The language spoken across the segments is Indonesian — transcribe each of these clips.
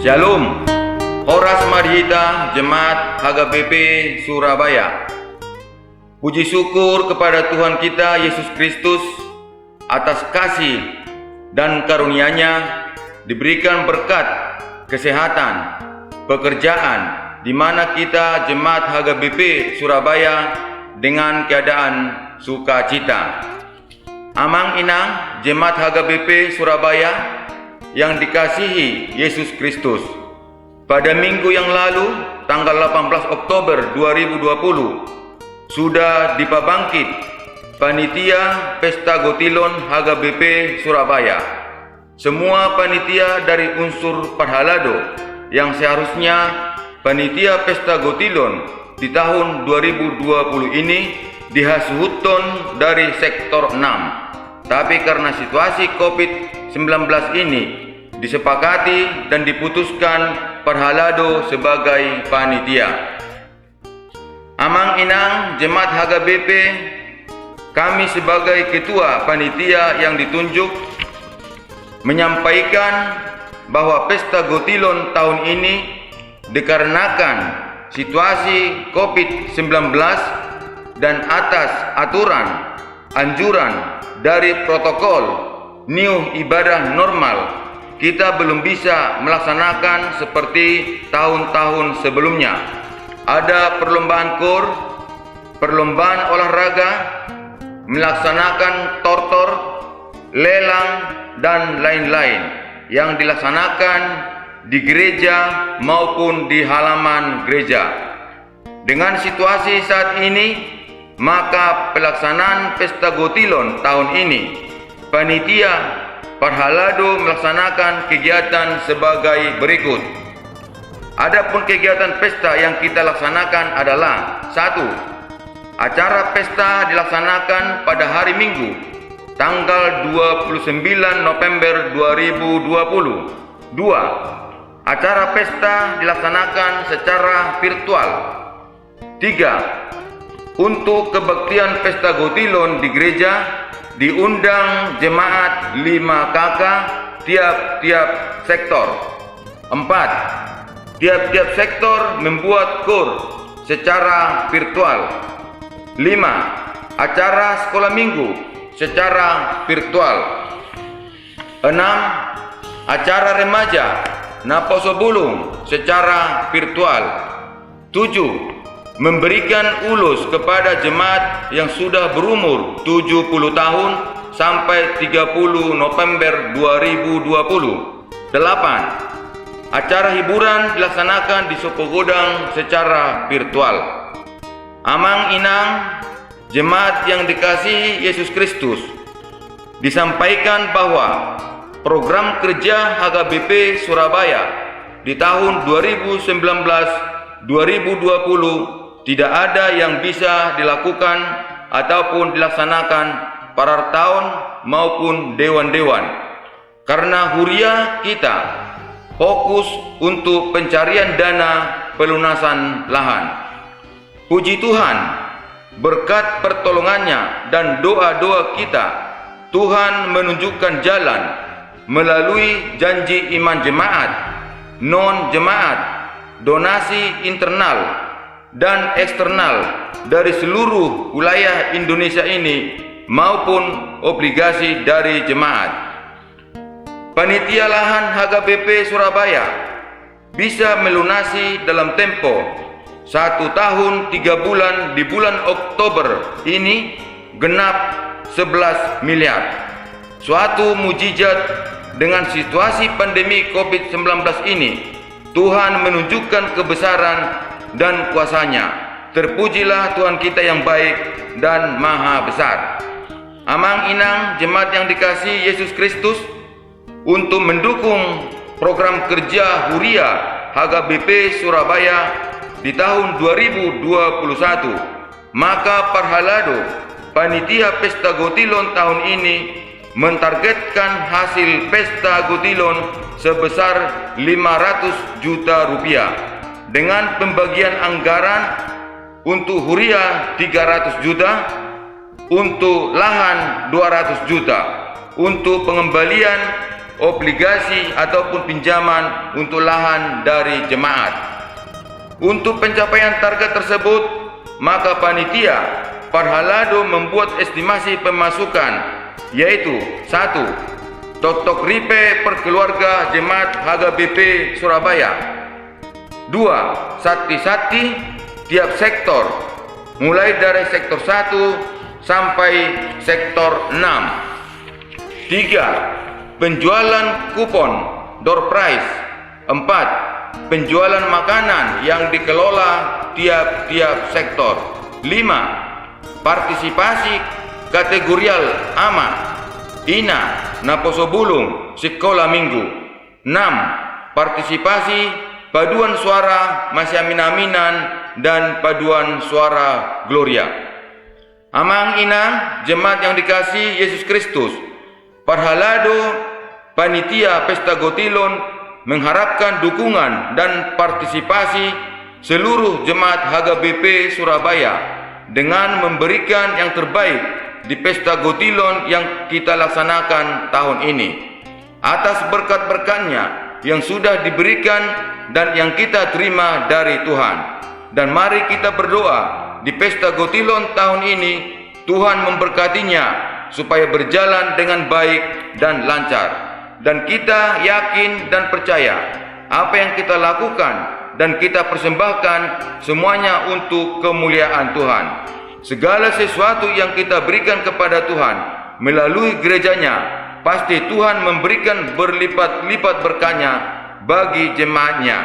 Shalom, Horas Marhita Jemaat HKBP Surabaya. Puji syukur kepada Tuhan kita Yesus Kristus atas kasih dan karunia-Nya diberikan berkat kesehatan, pekerjaan, di mana kita Jemaat HKBP Surabaya dengan keadaan sukacita. Amang inang Jemaat HKBP Surabaya yang dikasihi Yesus Kristus, pada minggu yang lalu tanggal 18 Oktober 2020 sudah dipabangkit panitia Pesta Gotilon HKBP Surabaya. Semua panitia dari unsur Parhalado yang seharusnya panitia Pesta Gotilon di tahun 2020 ini dihasuhutun dari sektor 6. Tapi karena situasi COVID-19 ini disepakati dan diputuskan Parhalado sebagai panitia. Amang inang Jemaat HKBP, kami sebagai ketua panitia yang ditunjuk menyampaikan bahwa Pesta Gotilon tahun ini dikarenakan situasi COVID-19 dan atas aturan anjuran dari protokol new ibadah normal, kita belum bisa melaksanakan seperti tahun-tahun sebelumnya. Ada perlombaan KOR, perlombaan olahraga, melaksanakan tortor, lelang, dan lain-lain yang dilaksanakan di gereja maupun di halaman gereja. Dengan situasi saat ini, maka pelaksanaan Pesta Gotilon tahun ini, panitia Parhalado melaksanakan kegiatan sebagai berikut. Adapun kegiatan pesta yang kita laksanakan adalah: 1. Acara pesta dilaksanakan pada hari Minggu, tanggal 29 November 2020. 2. Acara pesta dilaksanakan secara virtual. 3. Untuk kebaktian Pesta Gotilon di gereja, diundang jemaat 5 KK tiap-tiap sektor. 4. Tiap-tiap sektor membuat KOR secara virtual. 5. Acara sekolah minggu secara virtual. 6. Acara remaja Naposo Bulung secara virtual. 7. Memberikan ulus kepada jemaat yang sudah berumur 70 tahun sampai 30 November 2020. 8. Acara hiburan dilaksanakan di Sopogodang secara virtual. Amang inang jemaat yang dikasihi Yesus Kristus, disampaikan bahwa program kerja HKBP Surabaya di tahun 2019-2020 tidak ada yang bisa dilakukan ataupun dilaksanakan pada tahun maupun dewan-dewan, karena huria kita fokus untuk pencarian dana pelunasan lahan. Puji Tuhan, berkat pertolongannya dan doa-doa kita, Tuhan menunjukkan jalan melalui janji iman jemaat, non-jemaat, donasi internal dan eksternal dari seluruh wilayah Indonesia ini maupun obligasi dari jemaat. Panitia lahan HKBP Surabaya bisa melunasi dalam tempo 1 tahun 3 bulan di bulan Oktober ini genap 11 miliar. Suatu mujizat dengan situasi pandemi COVID-19 ini. Tuhan menunjukkan kebesaran dan kuasa-Nya. Terpujilah Tuhan kita yang baik dan maha besar. Amang inang jemaat yang dikasihi Yesus Kristus, untuk mendukung program kerja huria HKBP Surabaya di tahun 2021, maka Parhalado panitia Pesta Gotilon tahun ini mentargetkan hasil Pesta Gotilon sebesar 500 juta rupiah, dengan pembagian anggaran untuk huria 300 juta, untuk lahan 200 juta, untuk pengembalian obligasi ataupun pinjaman untuk lahan dari jemaat. Untuk pencapaian target tersebut, maka panitia Parhalado membuat estimasi pemasukan, yaitu 1. Tok-tok ripe per keluarga jemaat HGBP Surabaya. 2. Sakti-sakti tiap sektor, mulai dari sektor 1 sampai sektor 6. 3. Penjualan kupon door prize. 4. Penjualan makanan yang dikelola tiap-tiap sektor. 5. Partisipasi kategorial AMA, INA, Naposo Bulung, Sekolah Minggu. 6. Partisipasi paduan suara Masyamin-aminan dan paduan suara Gloria. Amang inang jemaat yang dikasihi Yesus Kristus, Parhalado panitia Pesta Gotilon mengharapkan dukungan dan partisipasi seluruh jemaat HGBP Surabaya dengan memberikan yang terbaik di Pesta Gotilon yang kita laksanakan tahun ini. Atas berkat-berkatnya yang sudah diberikan dan yang kita terima dari Tuhan. Dan mari kita berdoa di Pesta Gotilon tahun ini, Tuhan memberkatinya supaya berjalan dengan baik dan lancar. Dan kita yakin dan percaya apa yang kita lakukan dan kita persembahkan semuanya untuk kemuliaan Tuhan. Segala sesuatu yang kita berikan kepada Tuhan melalui gerejanya, pasti Tuhan memberikan berlipat-lipat berkatnya bagi jemaatnya.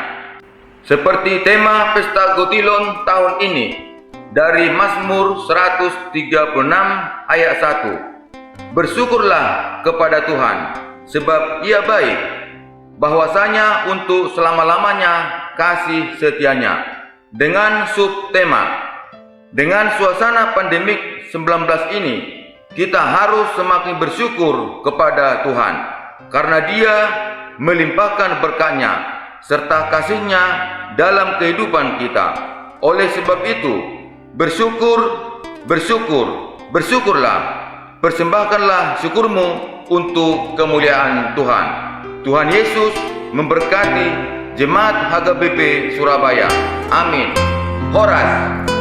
Seperti tema Pesta Gotilon tahun ini dari Mazmur 136 ayat 1. Bersyukurlah kepada Tuhan, sebab Ia baik, bahwasanya untuk selama-lamanya kasih setianya. Dengan subtema, dengan suasana pandemik 19 ini, kita harus semakin bersyukur kepada Tuhan, karena Dia melimpahkan berkat-Nya serta kasih-Nya dalam kehidupan kita. Oleh sebab itu, bersyukurlah, persembahkanlah syukurmu untuk kemuliaan Tuhan. Tuhan Yesus memberkati jemaat HGBP Surabaya. Amin. Horas.